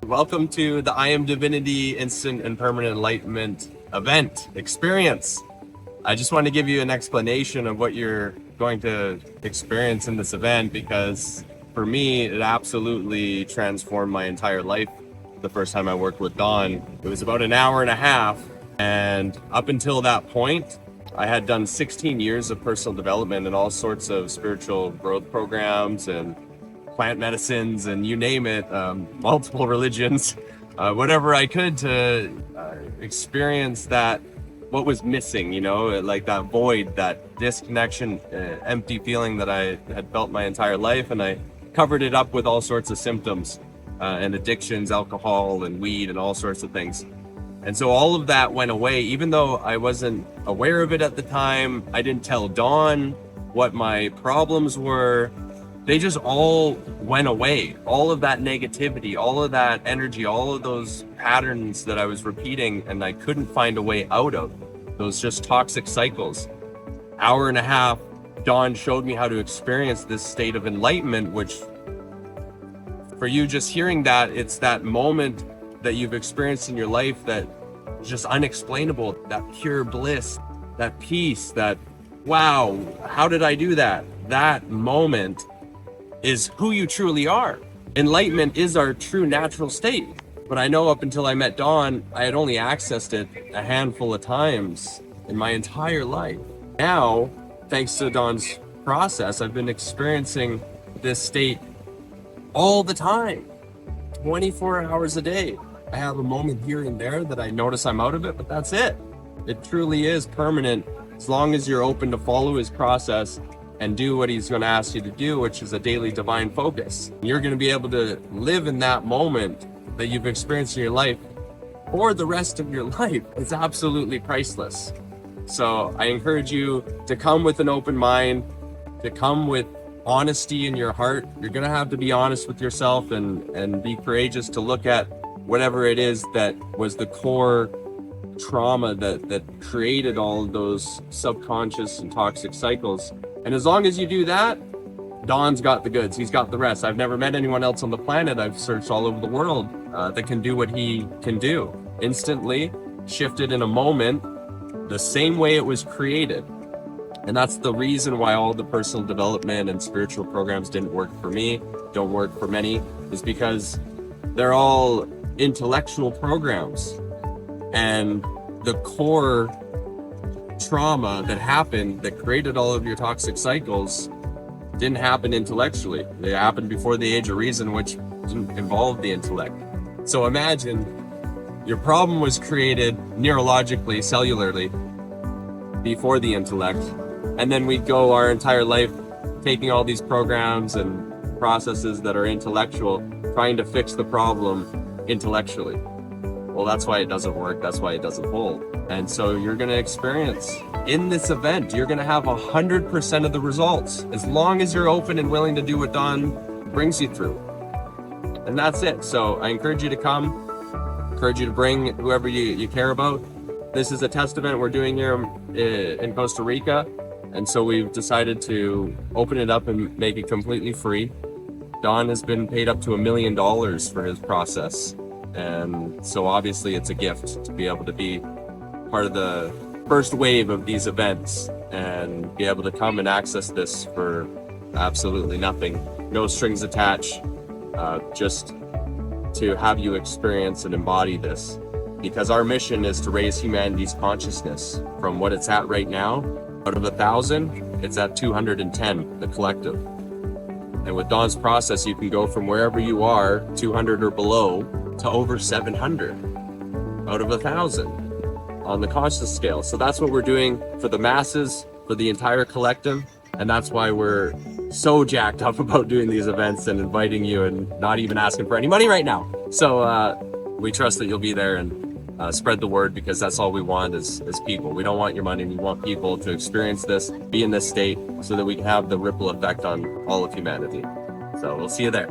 Welcome to the I Am Divinity Instant and Permanent Enlightenment event experience. I just want to give you an explanation of what you're going to experience in this event, because for me, it absolutely transformed my entire life. The first time I worked with Don, it was about an hour and a half. And up until that point, I had done 16 years of personal development and all sorts of spiritual growth programs and plant medicines and you name it, multiple religions, whatever I could to experience that, what was missing, like that void, that disconnection, empty feeling that I had felt my entire life. And I covered it up with all sorts of symptoms and addictions, alcohol and weed and all sorts of things. And so all of that went away, even though I wasn't aware of it at the time. I didn't tell Dawn what my problems were. They just all went away. All of that negativity, all of that energy, all of those patterns that I was repeating and I couldn't find a way out of, those just toxic cycles. Hour and a half, Dawn showed me how to experience this state of enlightenment, which for you just hearing that, it's that moment that you've experienced in your life that is just unexplainable, that pure bliss, that peace, that, wow, how did I do that? That moment is who you truly are. Enlightenment is our true natural state. But I know up until I met Dawn, I had only accessed it a handful of times in my entire life. Now, thanks to Dawn's process, I've been experiencing this state all the time, 24 hours a day. I have a moment here and there that I notice I'm out of it, but that's it. It truly is permanent as long as you're open to follow his process and do what he's going to ask you to do, which is a daily divine focus. You're going to be able to live in that moment that you've experienced in your life for the rest of your life. It's absolutely priceless. So I encourage you to come with an open mind, to come with honesty in your heart. You're going to have to be honest with yourself and be courageous to look at whatever it is that was the core trauma that created all of those subconscious and toxic cycles. And as long as you do that, Don's got the goods. He's got the rest. I've never met anyone else on the planet. I've searched all over the world that can do what he can do. Instantly, shifted in a moment, the same way it was created. And that's the reason why all the personal development and spiritual programs didn't work for me, don't work for many, is because they're all intellectual programs. And the core trauma that happened, that created all of your toxic cycles, didn't happen intellectually. They happened before the age of reason, which didn't involve the intellect. So imagine your problem was created neurologically, cellularly, before the intellect. And then we'd go our entire life taking all these programs and processes that are intellectual, trying to fix the problem intellectually. Well, that's why it doesn't work. That's why it doesn't hold. And so you're going to experience in this event, you're going to have 100% of the results as long as you're open and willing to do what Don brings you through. And that's it. So I encourage you to come, encourage you to bring whoever you care about. This is a test event we're doing here in Costa Rica. And so we've decided to open it up and make it completely free. Don has been paid up to $1 million for his process. And so obviously it's a gift to be able to be part of the first wave of these events and be able to come and access this for absolutely nothing. No strings attached, just to have you experience and embody this. Because our mission is to raise humanity's consciousness from what it's at right now. Out of 1,000, it's at 210, the collective. And with Don's process, you can go from wherever you are, 200 or below, to over 700 out of 1,000 on the conscious scale. So that's what we're doing for the masses, for the entire collective. And that's why we're so jacked up about doing these events and inviting you and not even asking for any money right now. So we trust that you'll be there and spread the word, because that's all we want is people. We don't want your money. We want people to experience this, be in this state, so that we can have the ripple effect on all of humanity. So we'll see you there.